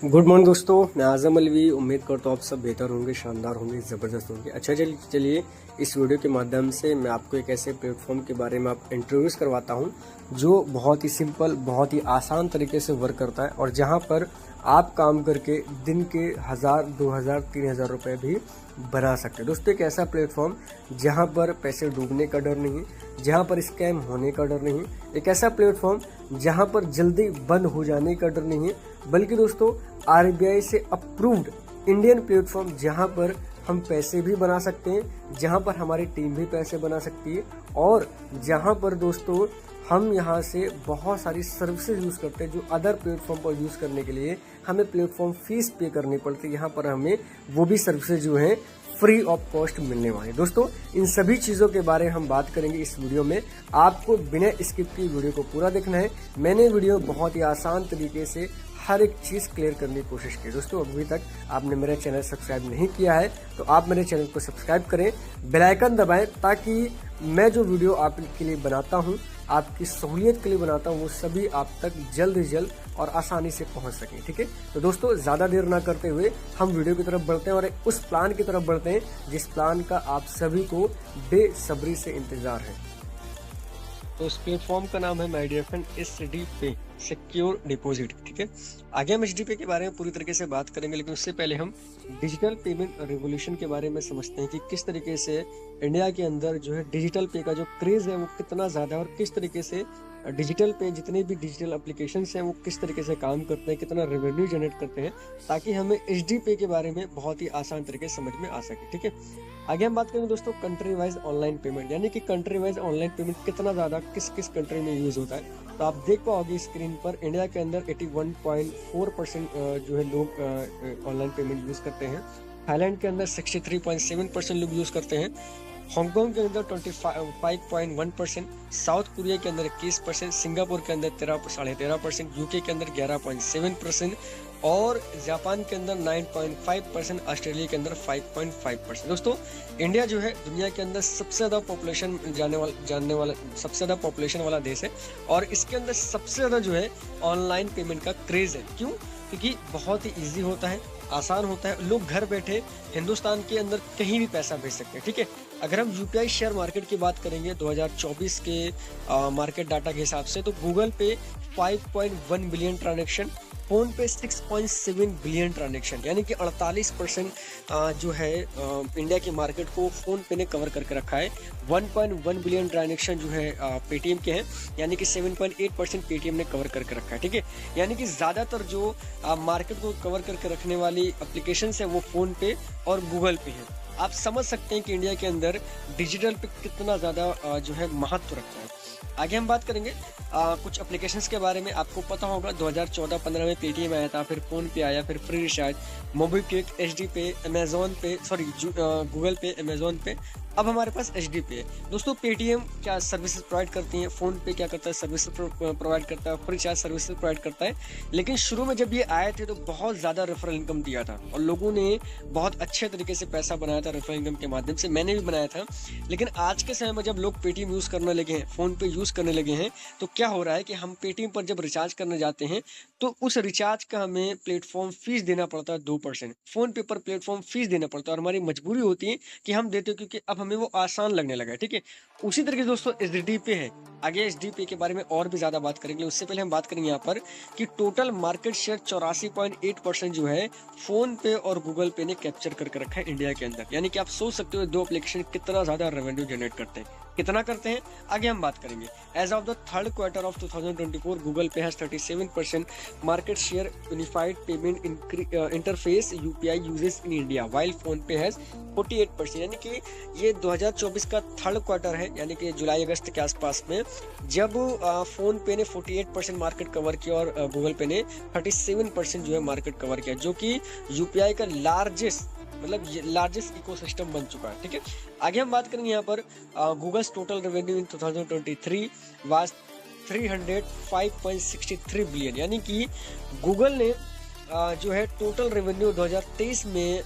Good morning दोस्तों, मैं आज़म अलवी। उम्मीद करता हूँ आप सब बेहतर होंगे, शानदार होंगे, ज़बरदस्त होंगे। अच्छा चलिए इस वीडियो के माध्यम से मैं आपको एक ऐसे प्लेटफॉर्म के बारे में आप इंट्रोड्यूस करवाता हूँ जो बहुत ही सिंपल, बहुत ही आसान तरीके से वर्क करता है और जहाँ पर आप काम करके दिन के 1000, 2000, 3000 रुपये भी बना सकते हैं। दोस्तों, एक ऐसा प्लेटफॉर्म जहाँ पर पैसे डूबने का डर नहीं, जहाँ पर स्कैम होने का डर नहीं, एक ऐसा प्लेटफॉर्म जहाँ पर जल्दी बंद हो जाने का डर नहीं है, बल्कि दोस्तों आरबीआई से अप्रूव्ड इंडियन प्लेटफॉर्म जहाँ पर हम पैसे भी बना सकते हैं, जहाँ पर हमारी टीम भी पैसे बना सकती है और जहाँ पर दोस्तों हम यहाँ से बहुत सारी सर्विसेज यूज़ करते हैं जो अदर प्लेटफॉर्म पर यूज़ करने के लिए हमें प्लेटफॉर्म फीस पे करनी पड़ती है। यहाँ पर हमें वो भी सर्विसेज जो हैं फ्री ऑफ कॉस्ट मिलने वाली। दोस्तों, इन सभी चीज़ों के बारे में हम बात करेंगे इस वीडियो में। आपको बिना स्किप की वीडियो को पूरा देखना है। मैंने वीडियो बहुत ही आसान तरीके से हर एक चीज़ क्लियर करने की कोशिश की। दोस्तों, अभी तक आपने मेरा चैनल सब्सक्राइब नहीं किया है तो आप मेरे चैनल को सब्सक्राइब करें, बेल आइकन दबाएं ताकि मैं जो वीडियो आपके लिए बनाता हूं, आपकी सहूलियत के लिए बनाता हूं, वो सभी आप तक जल्द से जल्द और आसानी से पहुंच सकें। ठीक है, तो दोस्तों ज़्यादा देर ना करते हुए हम वीडियो की तरफ बढ़ते हैं और उस प्लान की तरफ बढ़ते हैं जिस प्लान का आप सभी को बेसब्री से इंतजार है। तो इस प्लेटफॉर्म का नाम है माय डियर फ्रेंड एसडीपे, सिक्योर डिपॉजिट। ठीक है, आगे हम एसडीपे के बारे में पूरी तरीके से बात करेंगे, लेकिन उससे पहले हम डिजिटल पेमेंट रिवॉल्यूशन के बारे में समझते हैं कि किस तरीके से इंडिया के अंदर जो है डिजिटल पे का जो क्रेज है वो कितना ज़्यादा है और किस तरीके से डिजिटल पे जितने भी डिजिटल एप्लीकेशन हैं वो किस तरीके से काम करते हैं, कितना रेवेन्यू जनरेट करते हैं, ताकि हमें एसडीपे के बारे में बहुत ही आसान तरीके से समझ में आ सके। ठीक है, आगे हम बात करेंगे दोस्तों कंट्री वाइज ऑनलाइन पेमेंट, यानी कि कंट्री वाइज ऑनलाइन पेमेंट कितना ज़्यादा किस किस कंट्री में यूज़ होता है। तो आप देख पाओगे स्क्रीन पर इंडिया के अंदर 81.4% जो है लोग ऑनलाइन पेमेंट यूज़ करते हैं। थाईलैंड के अंदर 63.7% लोग यूज़ करते हैं। हांगकांग के अंदर 25.1%, साउथ कोरिया के अंदर 21%, सिंगापुर के अंदर 13.5%, यूके के अंदर 11.7% और जापान के अंदर 9.5%, ऑस्ट्रेलिया के अंदर 5.5%। दोस्तों, इंडिया जो है दुनिया के अंदर सबसे ज़्यादा पॉपुलेशन जानने वाला सबसे ज़्यादा पॉपुलेशन वाला देश है और इसके अंदर सबसे ज़्यादा जो है ऑनलाइन पेमेंट का क्रेज़ है। क्यों? क्योंकि बहुत ही ईजी होता है, आसान होता है, लोग घर बैठे हिंदुस्तान के अंदर कहीं भी पैसा भेज सकते हैं। ठीक है, अगर हम यूपीआई शेयर मार्केट की बात करेंगे 2024 के मार्केट डाटा के हिसाब से, तो गूगल पे 5.1 बिलियन ट्रांजैक्शन, फोन पे 6.7 बिलियन ट्रांजैक्शन, यानी कि 48% जो है इंडिया की मार्केट को फोन पे ने कवर करके रखा है। 1.1 बिलियन ट्रांजैक्शन जो है पेटीएम के हैं, यानी कि 7.8% पेटीएम ने कवर करके रखा है। ठीक है, यानी कि ज़्यादातर जो मार्केट को कवर करके रखने वाली एप्लीकेशन है वो फोन पे और गूगल पे है। आप समझ सकते हैं कि इंडिया के अंदर डिजिटल पे कितना ज़्यादा जो है महत्व रखता है। आगे हम बात करेंगे कुछ एप्लीकेशंस के बारे में। आपको पता होगा 2014-15 में पेटीएम आया था, फिर फोन पे आया, फिर फ्री रिचार्ज, मोबीक्विक, एचडी पे, अमेजोन पे, गूगल पे, अमेजोन पे, अब हमारे पास एचडी पे है। दोस्तों, पेटीएम क्या सर्विसेज प्रोवाइड करती हैं, फोन पे क्या करता है, सर्विसेज प्रोवाइड करता है, फ्री रिचार्ज सर्विसेज प्रोवाइड करता है। लेकिन शुरू में जब ये आए थे तो बहुत ज़्यादा रेफरल इनकम दिया था और लोगों ने बहुत अच्छे तरीके से पैसा बनाया था रेफरल इनकम के माध्यम से। मैंने भी बनाया था। लेकिन आज के समय में जब लोग पेटीएम यूज़ करने लगे हैं, फ़ोन पे यूज़ करने लगे हैं, तो क्या हो रहा है कि हम पेटीएम पर जब रिचार्ज करने जाते हैं तो उस रिचार्ज का हमें प्लेटफॉर्म फीस देना पड़ता है 2%, फ़ोन पे पर प्लेटफॉर्म फीस देना पड़ता है और हमारी मजबूरी होती है कि हम देते हैं क्योंकि अब हमें वो आसान लगने लगा है। ठीक है, उसी तरीके से दोस्तों एसडीपे है। आगे एसडीपे के बारे में और भी ज़्यादा बात करेंगे, उससे पहले हम बात करेंगे यहाँ पर कि टोटल मार्केट शेयर 84.8% जो है फ़ोन पे और गूगल पे ने कैप्चर करके रखा है इंडिया के अंदर। यानी कि आप सोच सकते हो दो एप्लीकेशन कितना ज़्यादा रेवेन्यू जनरेट करते हैं, कितना करते हैं, आगे हम बात करेंगे। As of the third quarter of 2024 Google Pay has 37% market share unified payment interface UPI uses in India, while PhonePe has 48%। यानी कि ये 2024 का थर्ड क्वार्टर है, यानी कि जुलाई अगस्त के आसपास में, जब फोन पे ने 48% मार्केट कवर किया और गूगल पे ने 37% जो है मार्केट कवर किया, जो कि यूपीआई का लार्जेस्ट इकोसिस्टम बन चुका है। ठीक है, आगे हम बात करेंगे यहाँ पर Google's total revenue in 2023 was 305.63 billion, यानी कि गूगल ने जो है टोटल रेवेन्यू 2023 में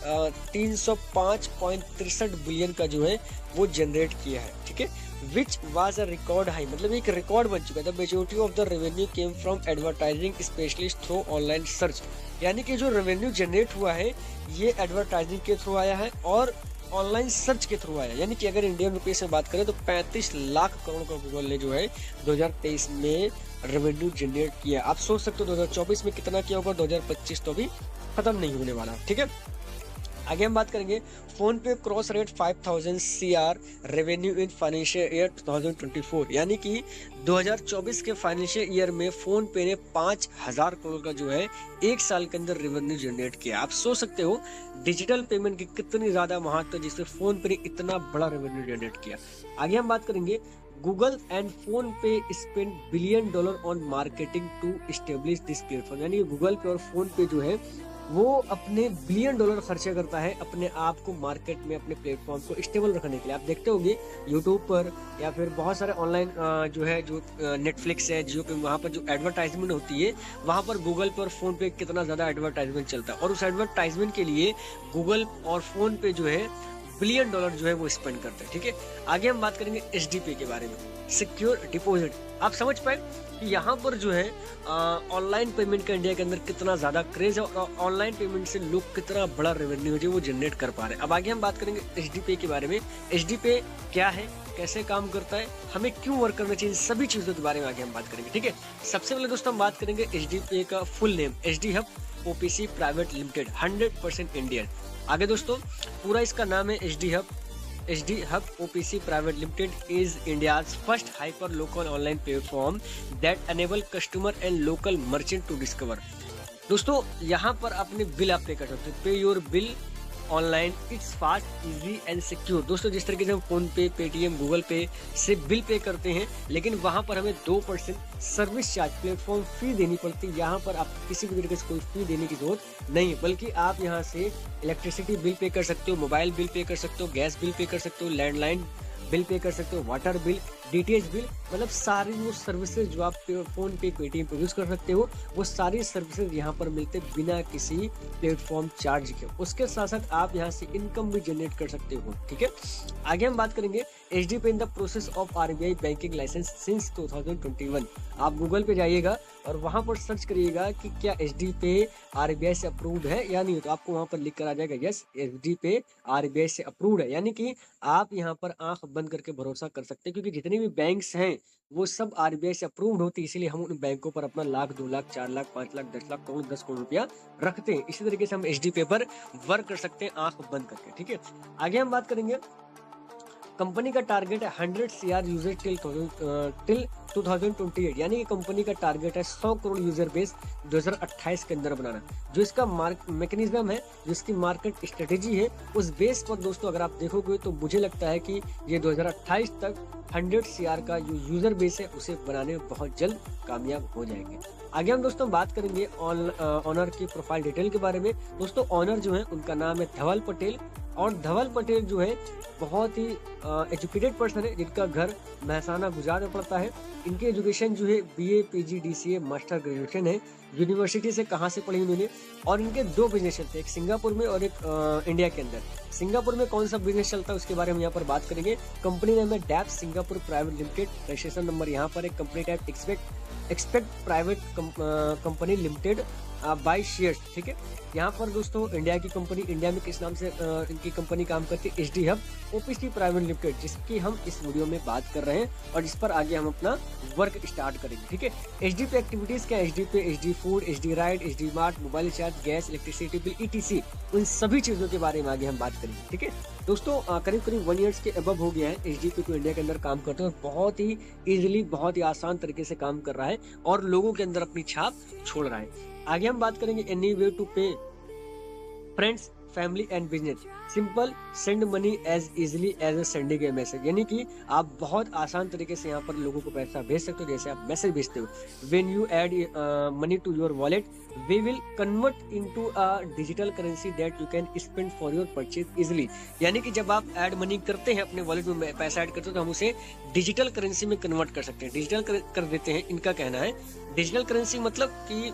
305.63 बिलियन का जो है वो जनरेट किया है, ठीक है, which was a record high, मतलब एक रिकॉर्ड बन चुका है। The majority of the revenue came from advertising specially through online search, यानी कि जो रेवेन्यू जनरेट हुआ है ये एडवर्टाइजिंग के थ्रू आया है और ऑनलाइन सर्च के थ्रू आया। यानी कि अगर इंडियन रुपये से बात करें तो 35 लाख करोड़ का गूगल ने जो है 2023 में रेवेन्यू जनरेट किया। आप सोच सकते हो 2024 में कितना किया होगा, 2025 तो अभी खत्म नहीं होने वाला, ठीक है। आगे हम बात करेंगे फोन पे cross rate 5000 CR revenue in financial year 2024, यानी कि 2024 के फाइनेंशियल ईयर में फोन पे ने 5000 करोड़ का जो है एक साल के अंदर रेवेन्यू जनरेट किया। आप सोच सकते हो डिजिटल पेमेंट की कितनी ज्यादा महत्व है जिससे फोन पे ने इतना बड़ा रेवेन्यू जनरेट किया। आगे हम बात करेंगे Google and PhonePe spend $1 billion on marketing to establish this platform, यानी गूगल पे और फोन पे जो है वो अपने $1 बिलियन खर्चा करता है अपने आप को मार्केट में, अपने प्लेटफॉर्म को स्टेबल रखने के लिए। आप देखते होंगे यूट्यूब पर या फिर बहुत सारे ऑनलाइन जो है जो नेटफ्लिक्स है, जियो पे, वहाँ पर जो एडवर्टाइजमेंट होती है वहाँ पर गूगल पे और फोन पे कितना ज्यादा एडवर्टाइजमेंट चलता है और उस एडवर्टाइजमेंट के लिए गूगल और फोन पे जो है $1 बिलियन जो है वो स्पेंड करते हैं, ठीक है। आगे हम बात करेंगे एचडीपी के बारे में, सिक्योर डिपॉजिट। आप समझ पाए कि यहाँ पर जो है ऑनलाइन पेमेंट का इंडिया के अंदर कितना ज्यादा क्रेज है और ऑनलाइन पेमेंट से लोग कितना बड़ा रेवेन्यू जो वो जनरेट कर पा रहे हैं। अब आगे हम बात करेंगे एचडीपी के बारे में। एचडीपी क्या है, कैसे काम करता है, हमें क्यों वर्क करना चाहिए, सभी चीजों के बारे में आगे हम बात करेंगे, ठीक है। सबसे पहले दोस्तों हम बात करेंगे एचडीपी का full name, HD hub OPC private limited, 100% Indian. आगे दोस्तों पूरा इसका नाम है HD hub OPC private limited is India's first hyper local online platform that enable customer and local merchant to discover. दोस्तों यहाँ पर अपने बिल आप पे कर सकते हो, पे your bill online, it's fast, easy and secure. दोस्तों जिस तरीके से हम फोन पे, पेटीएम, गूगल पे से बिल पे करते हैं, लेकिन वहां पर हमें 2% सर्विस चार्ज, प्लेटफॉर्म फी देनी पड़ती है। यहाँ पर आपको किसी भी तरीके से कोई फी देने की जरूरत नहीं है, बल्कि आप यहाँ से इलेक्ट्रिसिटी बिल पे कर सकते हो, मोबाइल बिल पे कर सकते हो, गैस बिल पे कर सकते हो, लैंडलाइन बिल पे कर सकते हो, वाटर बिल, डीटीएच बिल, मतलब सारी वो सर्विसेज जो आप फोन पे, पेटीएम पे यूज कर सकते हो, वो सारी सर्विसेज यहाँ पर मिलते बिना किसी प्लेटफॉर्म चार्ज के। उसके साथ साथ आप यहाँ से इनकम भी जनरेट कर सकते हो, ठीक है। आगे हम बात करेंगे HDP in the process of RBI banking licence since 2021। आप गूगल पे जाइएगा और वहां पर सर्च करिएगा कि क्या एचडीपी आरबीआई से अप्रूव्ड है या नहीं, तो आपको वहां पर लिख कर आ जाएगा यस एचडीपी आरबीआई से अप्रूव्ड है। यानी कि आप यहाँ पर आंख बंद करके भरोसा कर सकते हैं, क्योंकि जितनी भी बैंक्स हैं वो सब आरबीआई से अप्रूव्ड होती है, इसीलिए हम उन बैंकों पर अपना 1 लाख, 2 लाख, 4 लाख, 5 लाख, 10 लाख, 10 करोड़ रुपया रखते हैं। इसी तरीके से हम एचडीपी पर वर्क कर सकते हैं आंख बंद करके, ठीक है। आगे हम बात करेंगे कंपनी का टारगेट है 100 CR यूजर टिल 2028, यानी कि कंपनी का टारगेट है 100 करोड़ यूजर बेस 2028 के अंदर बनाना। जो इसका मैकेनिज्म है, जो इसकी मार्केट स्ट्रेटेजी है, उस बेस पर दोस्तों अगर आप देखोगे तो मुझे लगता है कि ये 2028 तक 100 CR का जो यूजर बेस है उसे बनाने में बहुत जल्द कामयाब हो जाएंगे। आगे हम दोस्तों बात करेंगे ऑनर की प्रोफाइल डिटेल के बारे में। दोस्तों ऑनर जो है उनका नाम है धवल पटेल, और धवल पटेल जो है बहुत ही एजुकेटेड पर्सन है, जिनका घर महसाना गुजरात में पड़ता है। इनकी एजुकेशन जो है BA, PG, DCA, master graduation है। यूनिवर्सिटी से कहाँ से पढ़ी उन्होंने, और इनके 2 बिजनेस चलते हैं, एक सिंगापुर में और एक इंडिया के अंदर। सिंगापुर में कौन सा बिजनेस चलता है उसके बारे में यहाँ पर बात करेंगे। कंपनी नेम है Dap Singapore private limited, registration number यहाँ पर है, company type expect private company limited by shares, ठीक है। यहाँ पर दोस्तों इंडिया की कंपनी, इंडिया में किस नाम से इनकी कंपनी काम करती है, HD hub OPC private limited, जिसकी हम इस वीडियो में बात कर रहे हैं और जिस पर आगे हम अपना वर्क स्टार्ट करेंगे, ठीक है। एचडीपी एक्टिविटीज क्या, HDP, HD food, HD ride, HD mart, mobile recharge, gas, electricity bill, etc, उन सभी चीजों के बारे में आगे हम बात करेंगे, ठीक है। दोस्तों करीब 1 ईयर्स के अबव हो गया है एचडीपी को इंडिया के अंदर काम करते हैं, और बहुत ही इजीली, बहुत ही आसान तरीके से काम कर रहा है और लोगों के अंदर अपनी छाप छोड़ रहा है। आगे हम बात करेंगे any way to pay friends, family and business, simple, send money as easily as sending a message, यानी कि आप बहुत आसान तरीके से यहाँ पर लोगों को पैसा भेज सकते हो, जैसे आप मैसेज भेजते हो। When you add money to your wallet we will convert into a digital currency that you can spend for your purchase easily, यानी कि जब आप ऐड मनी करते हैं, अपने वॉलेट में पैसा ऐड करते हो, तो हम उसे डिजिटल करेंसी में कन्वर्ट कर सकते हैं, डिजिटल कर देते हैं। इनका कहना है डिजिटल करेंसी मतलब कि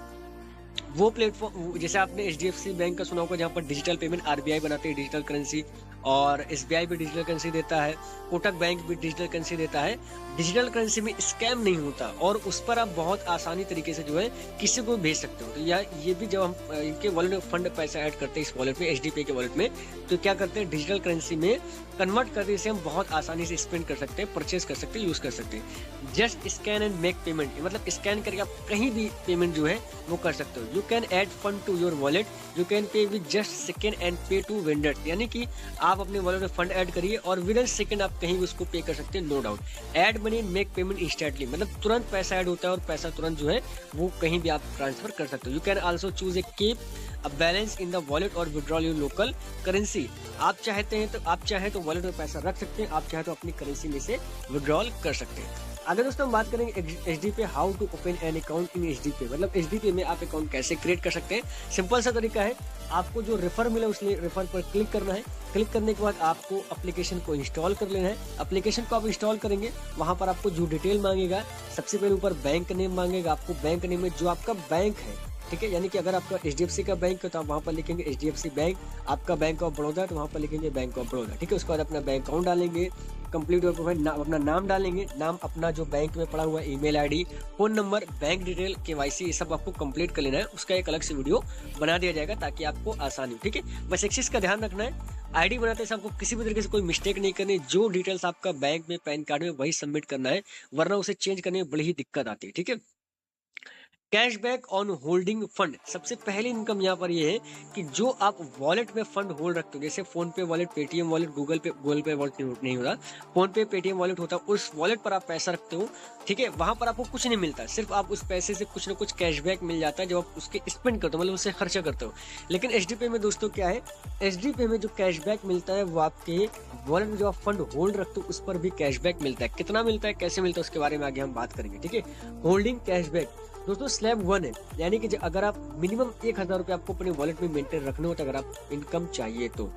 वो प्लेटफॉर्म, जैसे आपने HDFC बैंक का सुना होगा जहाँ पर डिजिटल पेमेंट RBI बनाते हैं डिजिटल करेंसी, और SBI भी डिजिटल करेंसी देता है, कोटक बैंक भी डिजिटल करेंसी देता है। डिजिटल करेंसी में स्कैम नहीं होता और उस पर आप बहुत आसानी तरीके से जो है किसी को भेज सकते हो। तो या ये भी जब हम इनके वॉलेट में फंड पैसा ऐड करते हैं इस वॉलेट में, HDPay के वॉलेट में, तो क्या करते हैं डिजिटल करेंसी में कन्वर्ट करके इसे हम बहुत आसानी से स्पेंड कर सकते हैं, परचेज कर सकते हैं, यूज कर सकते हैं। Just scan and make payment, मतलब स्कैन करके आप कहीं भी पेमेंट जो है वो कर सकते हो। You can add fund to your wallet, you can pay with just second and pay to vendor, यानी कि आप अपने वॉलेट में फंड ऐड करिए और विद इन सेकंड आप कहीं भी उसको पे कर सकते हैं, no doubt. Add money make payment instantly, मतलब तुरंत पैसा ऐड होता है और पैसा तुरंत जो है वो कहीं भी आप ट्रांसफर कर सकते हो। You can also choose a keep a balance in the wallet और विड्रॉल योर लोकल करेंसी। आप चाहे तो वॉलेट में पैसा रख सकते हैं, आप चाहे तो अपनी करेंसी में से विड्रॉल कर सकते हैं। अगर दोस्तों हम बात करेंगे HDPay, how to open an account in HDPay, मतलब HDPay में आप अकाउंट कैसे क्रिएट कर सकते हैं। सिंपल सा तरीका है, आपको जो रेफर मिला उस रेफर पर क्लिक करना है। क्लिक करने के बाद आपको एप्लीकेशन को इंस्टॉल कर लेना है। एप्लीकेशन को आप इंस्टॉल करेंगे, वहां पर आपको जो डिटेल मांगेगा, सबसे पहले ऊपर बैंक नेम मांगेगा, आपको बैंक नेम में जो आपका बैंक है, ठीक है, यानी कि अगर आपका HDFC का बैंक है तो आप वहां पर लिखेंगे HDFC बैंक, आपका बैंक ऑफ बड़ौदा तो वहां पर लिखेंगे बैंक ऑफ बड़ौदा, ठीक है। उसके बाद अपना बैंक अकाउंट डालेंगे, कंप्लीट और प्रोफाइल, अपना नाम डालेंगे, नाम अपना जो बैंक में पड़ा हुआ email ID, phone number, bank detail, KYC, ये सब आपको कंप्लीट कर लेना है। उसका एक अलग से वीडियो बना दिया जाएगा ताकि आपको आसानी हो, ठीक है। बस एक चीज का ध्यान रखना है, ID बनाते समय आपको किसी भी तरीके से कोई मिस्टेक नहीं करनी, जो डिटेल्स आपका बैंक में पैन कार्ड में वही सबमिट करना है, वरना उसे चेंज करने में बड़ी ही दिक्कत आती है, ठीक है। कैशबैक ऑन होल्डिंग फंड, सबसे पहली इनकम यहाँ पर ये है कि जो आप वॉलेट में फंड होल्ड रखते हो, जैसे फोन पे वॉलेट, पेटीएम वॉलेट, गूगल पे वॉलेट नहीं होता, फोन पे पेटीएम वॉलेट होता है, उस वॉलेट पर आप पैसा रखते हो, ठीक है। वहां पर आपको कुछ नहीं मिलता, सिर्फ आप उस पैसे से कुछ ना कुछ कैशबैक मिल जाता है जब आप उसके स्पेंड करते हो, मतलब उससे खर्चा करते हो। लेकिन HDPay में दोस्तों क्या है, HDPay में जो कैशबैक मिलता है वो आपके वॉलेट में जो आप फंड होल्ड रखते हो उस पर भी कैशबैक मिलता है। कितना मिलता है, कैसे मिलता है, उसके बारे में आगे हम बात करेंगे, ठीक है। होल्डिंग कैशबैक दोस्तों स्लैब 1 है, यानी कि अगर आप मिनिमम 1000 रुपये आपको अपने वॉलेट में मेंटेन रखने हो, तो अगर आप इनकम चाहिए तो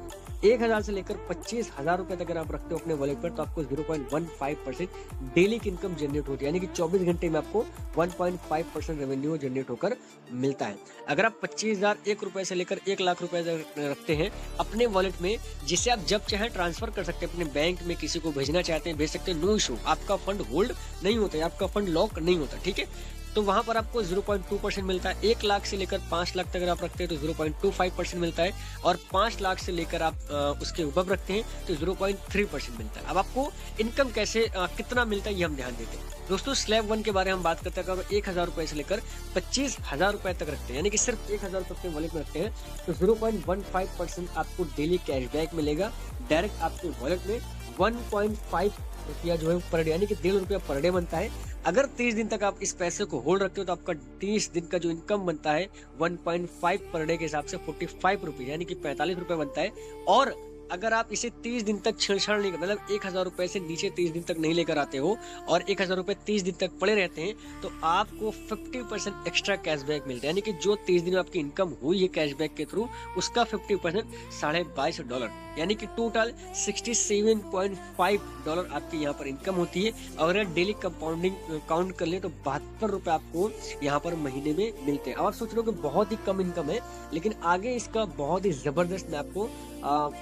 1000 से लेकर 25,000 रुपए तक अगर आप रखते हो अपने वॉलेट पर, तो आपको 0.15% डेली की इनकम जनरेट होती है, यानी कि 24 घंटे में आपको 1.5% रेवेन्यू जनरेट होकर मिलता है। अगर आप 25,000 1 रुपए से लेकर 1 लाख रुपए रखते हैं अपने वॉलेट में, जिसे आप जब चाहे ट्रांसफर कर सकते हैं, अपने बैंक में किसी को भेजना चाहते हैं भेज सकते हैं, नो इशू। आपका फंड होल्ड नहीं होता है, आपका फंड लॉक नहीं होता, ठीक है। तो वहां पर आपको 0.2% मिलता है। 1 लाख से लेकर 5 लाख तक अगर आप रखते हैं तो 0.25% मिलता है, और 5 लाख से लेकर आप उसके ऊपर रखते हैं तो 0.3% मिलता है। अब आपको इनकम कैसे कितना मिलता है ये हम ध्यान देते हैं। दोस्तों स्लैब 1 के बारे में हम बात करते हैं। अगर 1000 रुपए से लेकर 25,000 रुपए तक रखते हैं, यानी कि सिर्फ 1000 रुपए अपने वॉलेट में रखते हैं, तो 0.15% आपको डेली कैशबैक मिलेगा डायरेक्ट आपके वॉलेट में। 1.5 रुपया जो है पर डे, यानी कि 1.5 रुपया पर डे बनता है। अगर 30 दिन तक आप इस पैसे को होल्ड रखते हो तो आपका 30 दिन का जो इनकम बनता है 1.5 पर डे के हिसाब से 45 रुपये, यानी कि 45 रुपये बनता है। और अगर आप इसे 30 दिन तक छेड़छाड़ नहीं, मतलब 1000 रुपए से नीचे 30 दिन तक नहीं लेकर आते हो और 1000 रुपए 30 दिन तक पड़े रहते हैं, तो आपको 50% एक्स्ट्रा कैशबैक मिलता है, यानी कि जो 30 दिन में आपकी इनकम हुई है कैशबैक के थ्रू, उसका 50% $22.5, यानी कि टोटल $67.5 आपकी यहाँ पर इनकम होती है। अगर डेली कंपाउंडिंग काउंट कर ले तो 72 रुपए आपको यहाँ पर महीने में मिलते हैं। अब आप सोच रहे हो कि बहुत ही कम इनकम है, लेकिन आगे इसका बहुत ही जबरदस्त मैं आपको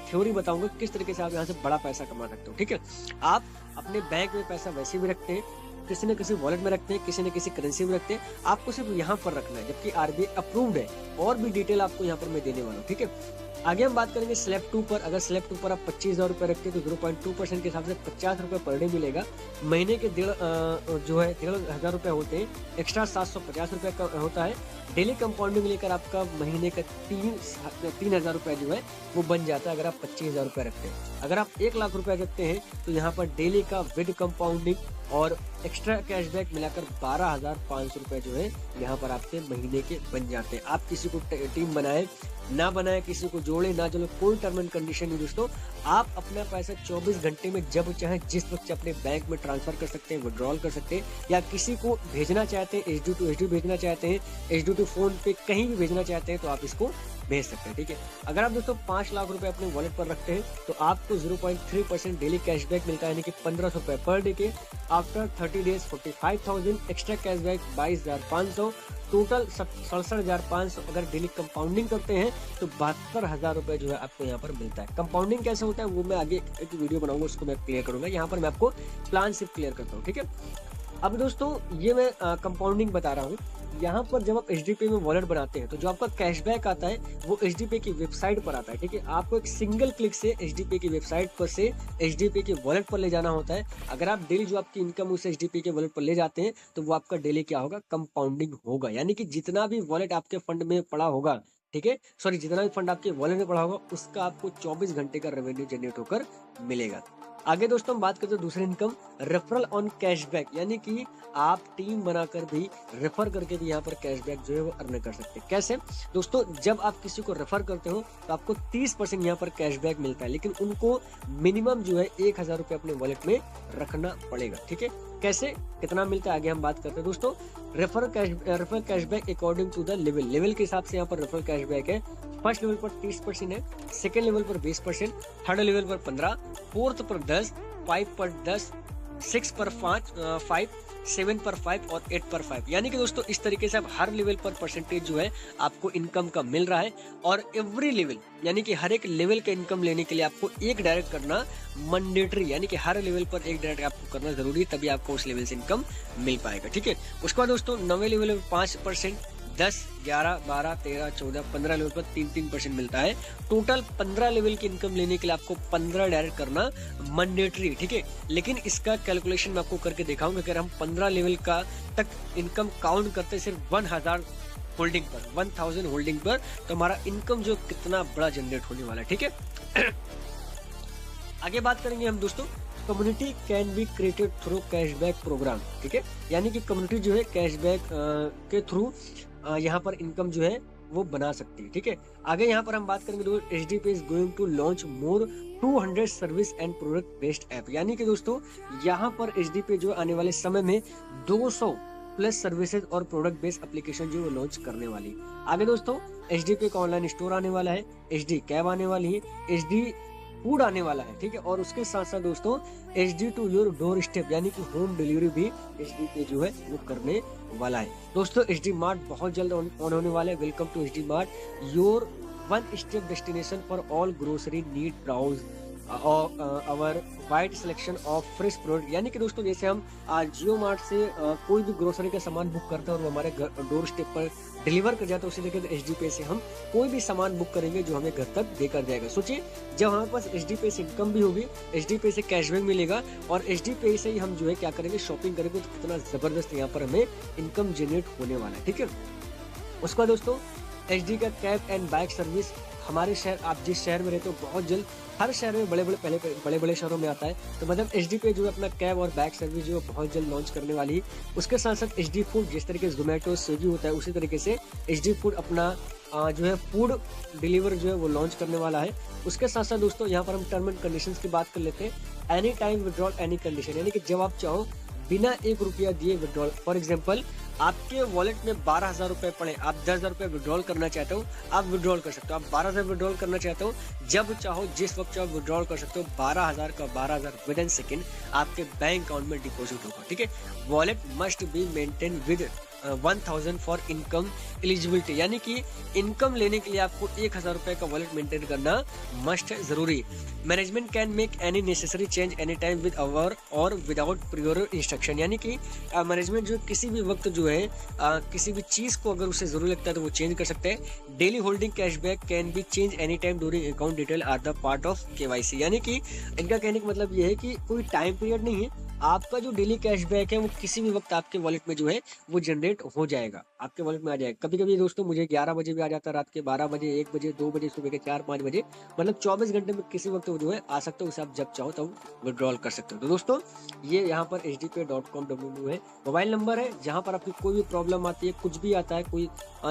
थ्योरी बताऊंगा किस तरीके से आप यहाँ से बड़ा पैसा कमा सकते हो, ठीक है। आप अपने बैंक में पैसा वैसे भी रखते हैं, किसी न किसी वॉलेट में रखते हैं, किसी न किसी करेंसी में रखते हैं, आपको सिर्फ यहाँ पर रखना है, जबकि RBI अप्रूव्ड है। और भी डिटेल आपको यहाँ पर मैं देने वाला हूँ, ठीक है। आगे हम बात करेंगे स्लैब 2 पर। अगर स्लैब 2 पर आप 25,000 रुपए रखते हैं तो 0.2% के हिसाब से 50 रुपए पर डे मिलेगा। महीने के 1,500 रुपए होते हैं, एक्स्ट्रा 750 रुपए का होता है। डेली कंपाउंडिंग लेकर आपका महीने का 3,000 रुपए जो है वो बन जाता है अगर आप 25,000 रुपए रखते हैं। अगर आप 1 लाख रुपए रखते हैं तो यहाँ पर डेली का विद कंपाउंडिंग और एक्स्ट्रा कैशबैक मिलाकर 12,500 रुपए जो है यहाँ पर आपके महीने के बन जाते हैं। आप किसी को टीम बनाए ना बनाए, किसी को जोड़े ना जोड़े, कोई टर्म एंड कंडीशन नहीं दोस्तों। आप अपना पैसा 24 घंटे में जब चाहे जिस वक्त अपने बैंक में ट्रांसफर कर सकते हैं, विड्रॉल कर सकते हैं, या किसी को भेजना चाहते हैं, HD to HD भेजना चाहते हैं, HD to फोन पे कहीं भी भेजना चाहते हैं, तो आप इसको भेज सकते हैं। ठीक है, अगर आप दोस्तों 5 लाख रुपए अपने वॉलेट पर रखते हैं तो आपको 0.3% डेली कैशबैक मिलता है, यानी कि 1500 रुपए पर डे के। After 30 days 45,000 extra cashback 22,500, total 67,500। अगर डेली कंपाउंडिंग करते हैं तो 72,000 रुपए जो है आपको यहाँ पर मिलता है। कंपाउंडिंग कैसे होता है वो मैं आगे एक वीडियो बनाऊंगा, उसको मैं क्लियर करूंगा। यहाँ पर मैं आपको प्लान सिर्फ क्लियर करता हूँ। ठीक है, अब दोस्तों ये मैं कंपाउंडिंग बता रहा हूँ। यहाँ पर जब आप HDPay में वॉलेट बनाते हैं तो जो आपका कैशबैक आता है वो HDPay की वेबसाइट पर आता है। ठीक है, आपको एक सिंगल क्लिक से HDPay की वेबसाइट पर से HDPay के वॉलेट पर ले जाना होता है। अगर आप डेली जो आपकी इनकम उस HDPay के वॉलेट पर ले जाते हैं तो वो आपका डेली क्या होगा, कंपाउंडिंग होगा। यानी कि जितना भी वॉलेट आपके फंड में पड़ा होगा, ठीक है, सॉरी, जितना भी फंड आपके वॉलेट में पड़ा होगा उसका आपको 24 घंटे का रेवेन्यू जनरेट होकर मिलेगा। आगे दोस्तों हम बात करते हैं दूसरी इनकम, रेफरल ऑन कैशबैक, यानी कि आप टीम बनाकर भी रेफर करके भी यहाँ पर कैशबैक जो है वो अर्न कर सकते हैं। कैसे दोस्तों, जब आप किसी को रेफर करते हो तो आपको 30% यहाँ पर कैशबैक मिलता है, लेकिन उनको मिनिमम जो है 1,000 रुपए अपने वॉलेट में रखना पड़ेगा। ठीक है, कैसे कितना मिलता है आगे हम बात करते हैं दोस्तों। Refer cashback according to the level के हिसाब से यहाँ पर रेफर कैशबैक है। फर्स्ट लेवल पर 30% है, सेकेंड लेवल पर 20%, थर्ड लेवल पर 15%, फोर्थ पर 10%, 5 पर 10%, 6 पर 5, 7 पर 5 और 8 पर 5। यानी कि दोस्तों इस तरीके से अब हर लेवल पर परसेंटेज जो है आपको इनकम का मिल रहा है। और एवरी लेवल यानी कि हर एक लेवल का इनकम लेने के लिए आपको एक डायरेक्ट करना मैंडेटरी, यानी कि हर लेवल पर एक डायरेक्ट आपको करना जरूरी है, तभी आपको उस लेवल से इनकम मिल पाएगा। ठीक है, उसके बाद दोस्तों 9वें लेवल में 5%, 10, 11, 12, 13, 14, 15 लेवल पर 3% मिलता है। टोटल 15 लेवल की इनकम लेने के लिए आपको 15 डायरेक्ट करना मैंडेटरी है। ठीक है, लेकिन इसका कैलकुलेशन मैं आपको करके दिखाऊंगा। अगर हम 15 लेवल का तक इनकम काउंट करते सिर्फ 1000 होल्डिंग पर तो हमारा इनकम जो कितना बड़ा जनरेट होने वाला है। ठीक है, आगे बात करेंगे हम दोस्तों, community can be created through cashback programme. ठीक है, यानी कि कम्युनिटी जो है कैशबैक के थ्रू यहाँ पर इनकम जो है वो बना सकती है। ठीक है, आगे यहाँ पर हम बात करेंगे दोस्तों, HDPay is going to launch more 200 service and product based app. यानी कि दोस्तों यहाँ पर HDPay जो आने वाले समय में 200 प्लस सर्विसेज और प्रोडक्ट बेस्ड एप्लीकेशन जो लॉन्च करने वाली है। आगे दोस्तों HDPay का ऑनलाइन स्टोर आने वाला है, HD कैब आने वाली है, HD फूड आने वाला है। ठीक है, और उसके साथ साथ दोस्तों HD to your doorstep यानी कि होम डिलीवरी भी HDPay जो है वो करने वाला है। दोस्तों HD मार्ट बहुत जल्द ऑन होने वाला है। Welcome to HD mart, your one step destination for all grocery need, browse our wide selection of fresh product. यानी कि दोस्तों जैसे हम जियो मार्ट से कोई भी ग्रोसरी का सामान बुक करते हैं और वो हमारे डोर स्टेप पर डिलीवर कर जाता है, उसी तरीके से HDPay से हम कोई भी सामान बुक करेंगे जो हमें घर तक देकर जाएगा। सोचिए जब हमारे पास HDPay से इनकम भी होगी, HDPay से कैशबैक मिलेगा और HDPay से ही हम जो है क्या करेंगे, शॉपिंग करेंगे, तो कितना जबरदस्त यहाँ पर हमें इनकम जनरेट होने वाला है। ठीक है, उसके बाद दोस्तों HD का कैब एंड बाइक सर्विस हमारे शहर, आप जिस शहर में रहते हो बहुत जल्द हर शहर में बड़े बड़े शहरों में आता है, तो मतलब HDPay जो है अपना कैब और बाइक सर्विस जो है बहुत जल्द लॉन्च करने वाली है। उसके साथ साथ HD फूड, जिस तरीके से जोमेटो स्विगी होता है उसी तरीके से HD फूड अपना जो है फूड डिलीवर जो है वो लॉन्च करने वाला है। उसके साथ साथ दोस्तों यहाँ पर हम टर्म एंड कंडीशंस की बात कर लेते हैं। Any time withdrawal any condition, यानी कि जब आप चाहो बिना 1 रुपया दिए विड्रॉल। फॉर एग्जाम्पल आपके वॉलेट में 12,000 रुपए पड़े, आप 10,000 रुपए विड्रॉल करना चाहते हो, आप विड्रॉल कर सकते हो। आप 12,000 विड्रॉल करना चाहते हो, जब चाहो जिस वक्त चाहो विड्रॉल कर सकते हो। 12,000 का 12,000 विद इन सेकेंड आपके बैंक अकाउंट में डिपॉजिट होगा। ठीक है, wallet must be maintain with 1,000 for income eligibility, यानी कि इनकम लेने के लिए आपको 1,000 रुपए का वॉलेट मेंटेन करना मस्ट है, जरूरी। Management can make any necessary change any time with our और विदाउट प्रियर इंस्ट्रक्शन, यानी कि मैनेजमेंट जो किसी भी वक्त जो है किसी भी चीज को अगर उसे जरूरी लगता है तो वो चेंज कर सकते हैं। Daily holding cashback can be change any time during account detail are the part of KYC, यानी कि इनका कहने का मतलब ये है कि कोई टाइम पीरियड नहीं है, आपका जो डेली कैशबैक है वो किसी भी वक्त आपके वॉलेट में जो है वो जनरेट हो जाएगा, आपके वॉलेट में आ जाएगा। कभी कभी दोस्तों मुझे 11 बजे भी आ जाता है, रात के 12 बजे, 1 बजे, 2 बजे, सुबह के 4-5 बजे, मतलब 24 घंटे में किसी वक्त वो जो है आ सकते हो, उसे आप जब चाहो तब विड्रॉल कर सकते हो। तो दोस्तों ये यहाँ पर hdpay.com है, मोबाइल नंबर है, जहाँ पर आपकी कोई भी प्रॉब्लम आती है, कुछ भी आता है, कोई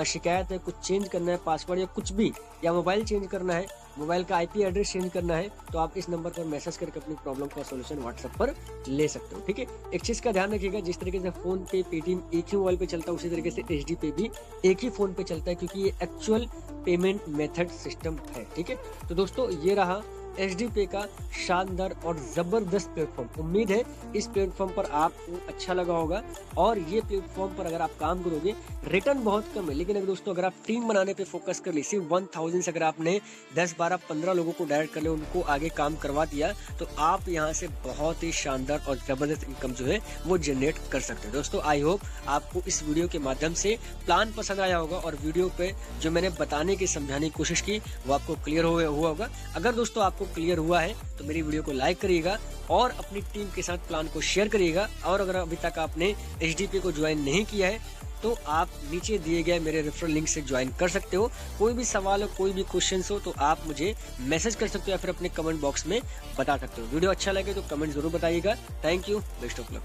शिकायत है, कुछ चेंज करना है पासवर्ड या कुछ भी, या मोबाइल चेंज करना है, मोबाइल का आईपी एड्रेस चेंज करना है तो आप इस नंबर पर मैसेज करके अपनी प्रॉब्लम का सॉल्यूशन व्हाट्सएप पर ले सकते हो। ठीक है, एक चीज का ध्यान रखिएगा, जिस तरीके से फोन पे, पेटीएम एक ही मोबाइल पे चलता है, उसी तरीके से एचडी पे भी एक ही फोन पे चलता है, क्योंकि ये एक्चुअल पेमेंट मेथड सिस्टम है। ठीक है, तो दोस्तों ये रहा एचडी पे का शानदार और जबरदस्त प्लेटफॉर्म। उम्मीद है इस प्लेटफॉर्म पर आपको अच्छा लगा होगा, और ये प्लेटफॉर्म पर अगर आप काम करोगे, रिटर्न बहुत कम है, लेकिन अगर दोस्तों अगर आप टीम बनाने पे फोकस कर ली, सिर्फ 1000 से अगर आपने 10, 12, 15 लोगों को डायरेक्ट कर लिया, उनको आगे काम करवा दिया, तो आप यहाँ से बहुत ही शानदार और जबरदस्त इनकम जो है वो जनरेट कर सकते हैं। दोस्तों आई होप आपको इस वीडियो के माध्यम से प्लान पसंद आया होगा, और वीडियो पे जो मैंने बताने की, समझाने की कोशिश की वो आपको क्लियर हुआ होगा। अगर दोस्तों आपको क्लियर हुआ है तो मेरी वीडियो को लाइक करिएगा और अपनी टीम के साथ प्लान को शेयर करिएगा। और अगर अभी तक आपने एचडीपी को ज्वाइन नहीं किया है तो आप नीचे दिए गए मेरे रेफरल लिंक से ज्वाइन कर सकते हो। कोई भी सवाल हो, कोई भी क्वेश्चन हो तो आप मुझे मैसेज कर सकते हो या फिर अपने कमेंट बॉक्स में बता सकते हो। वीडियो अच्छा लगे तो कमेंट जरूर बताइएगा। Thank you, best of luck.